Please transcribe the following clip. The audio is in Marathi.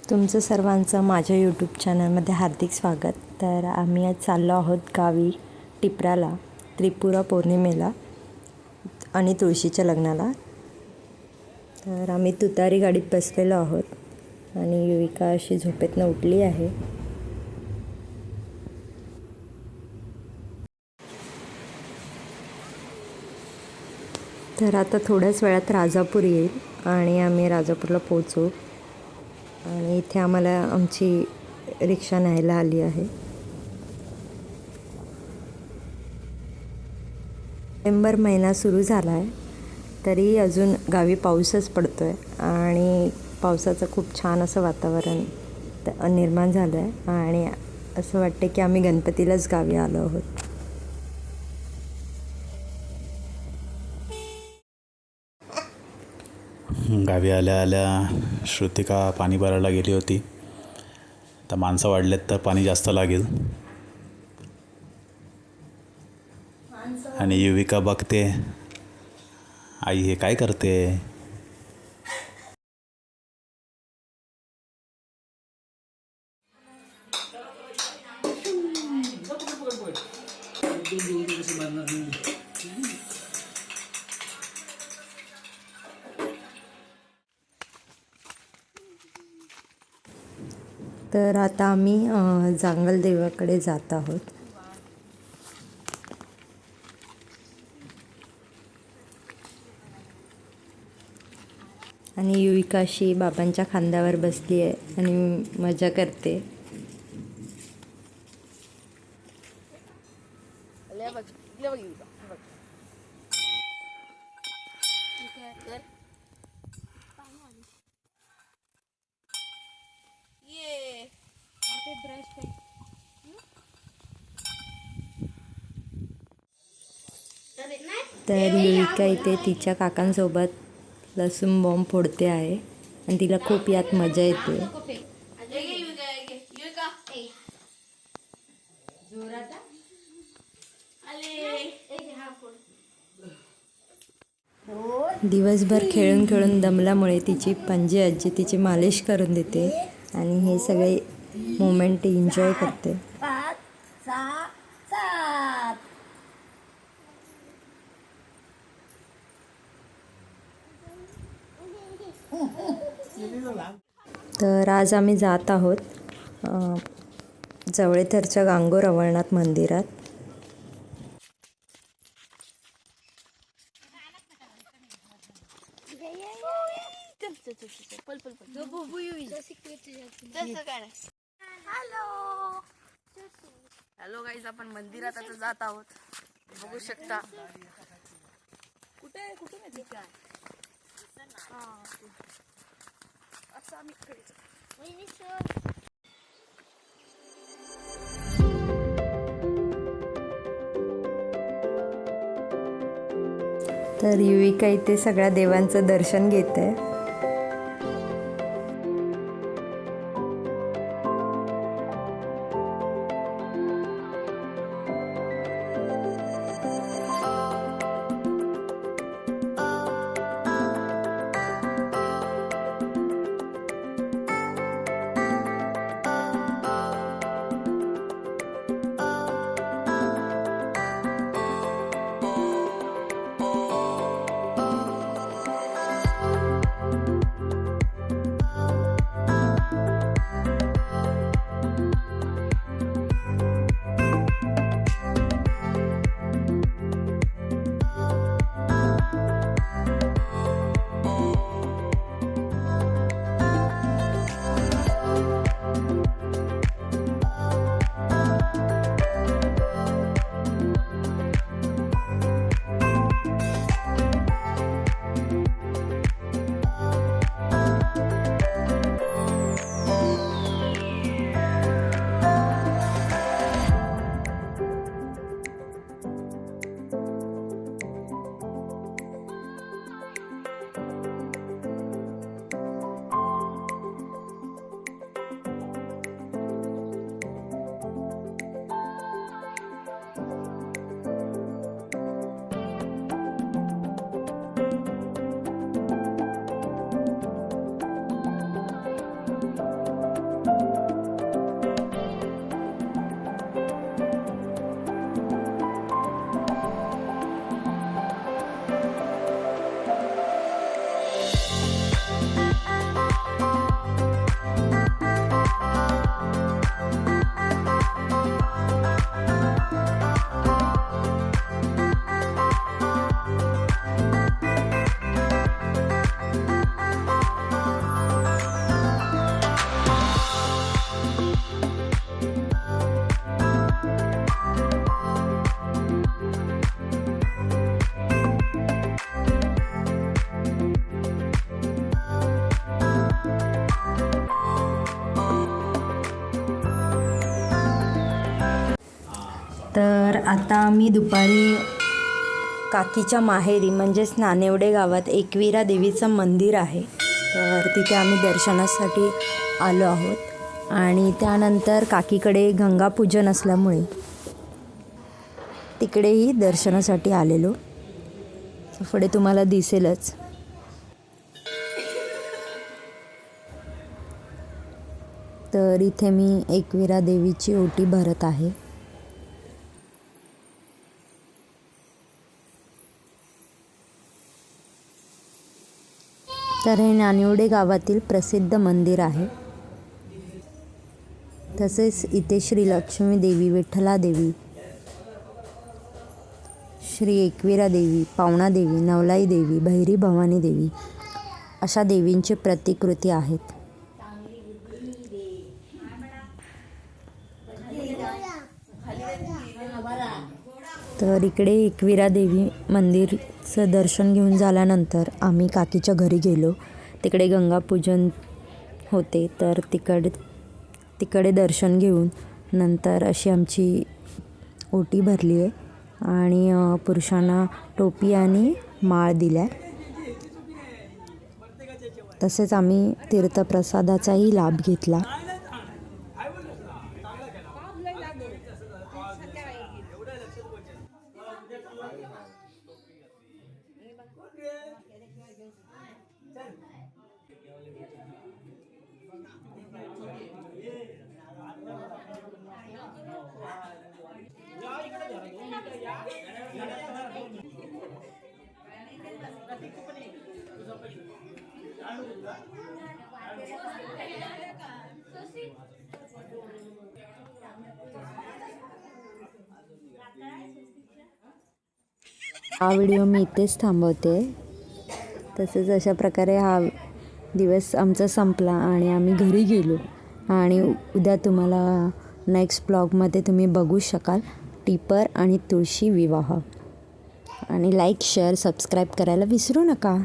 तुमचं सर्वांचं माझ्या यूट्यूब चॅनलमध्ये हार्दिक स्वागत. तर आम्ही आज चाललो आहोत गावी टिपराला त्रिपुरा पौर्णिमेला आणि तुळशीच्या लग्नाला. तर आम्ही तुतारी गाडीत बसलेलो आहोत आणि युविका अशी झोपेतनं उठली आहे. तर आता थोड्याच वेळात राजापूर येईल आणि आम्ही राजापूरला पोहोचू. आणि इथे आम्हाला आमची रिक्षा न्यायला आली आहे. नोव्हेंबर महिना सुरू झाला आहे तरी अजून गावी पाऊसच पडतो आहे आणि पावसाचं खूप छान असं वातावरण निर्माण झालं आहे आणि असं वाटते की आम्ही गणपतीलाच गावी आलो आहोत. गावी आल्या आल्या श्रुतिका पाणी भरायला गेली होती. तर माणसं वाढलेत तर पाणी जास्त लागेल. आणि युविका बघते आई हे काय करते. तर आता आम्ही जांगल देवाकडे जात आहोत. आणि युविका अशी बाबांच्या खांद्यावर बसली आहे आणि मजा करते. तर युविका इथे तिच्या काकांसोबत लसूण बॉम्ब फोडते आहे आणि तिला खूप यात मजा येते. दिवसभर खेळून खेळून दमल्यामुळे तिची पणजी आजी तिची मालिश करून देते आणि हे सगळे मोमेंट एन्जॉय करते. तर आज आम्ही जात आहोत जवळेथरच्या गांगोर अवळनाथ मंदिरात. हॅलो गाईज, आपण मंदिरात आता जात आहोत. बघू शकता कुठे कुठे माहिती काय असं आम्ही तर युविका इथे सगळ्या देवांचं दर्शन घेते. आता आम्ही दुपारी काकीच्या माहेरी म्हणजेच नानिवडे गावात एकविरा देवीचं मंदिर आहे, तर तिथे आम्ही दर्शनासाठी आलो आहोत. आणि त्यानंतर काकीकडे गंगापूजन असल्यामुळे तिकडेही दर्शनासाठी आलेलो. पुढे तुम्हाला दिसेलच. तर इथे मी एकविरा देवीची ओटी भरत आहे. तर हे नानिवडे गावातील प्रसिद्ध मंदिर आहे. तसेच इथे श्री लक्ष्मी देवी, विठ्ठला देवी, श्री एकविरा देवी, पावणा देवी, नवलाई देवी, भैरी भवानी देवी अशा देवींची प्रतिकृती आहेत. तर इकडे एकविरा देवी मंदिरचं दर्शन घेऊन झाल्यानंतर आम्ही काकीच्या घरी गेलो. तिकडे गंगापूजन होते, तर तिकडे दर्शन घेऊन नंतर अशी आमची ओटी भरली आहे आणि पुरुषांना टोपी आणि माळ दिल्या. तसेच आम्ही तीर्थप्रसादाचाही लाभ घेतला. हा व्हिडिओ मी इथेच थांबवते. तसेच अशा प्रकारे हा दिवस आमचा संपला आणि आम्ही घरी गेलो. आणि उद्या तुम्हाला नेक्स्ट ब्लॉगमध्ये तुम्ही बघू शकाल टिपर आणि तुळशी विवाह. आणि लाईक, शेअर, सबस्क्राईब करायला विसरू नका.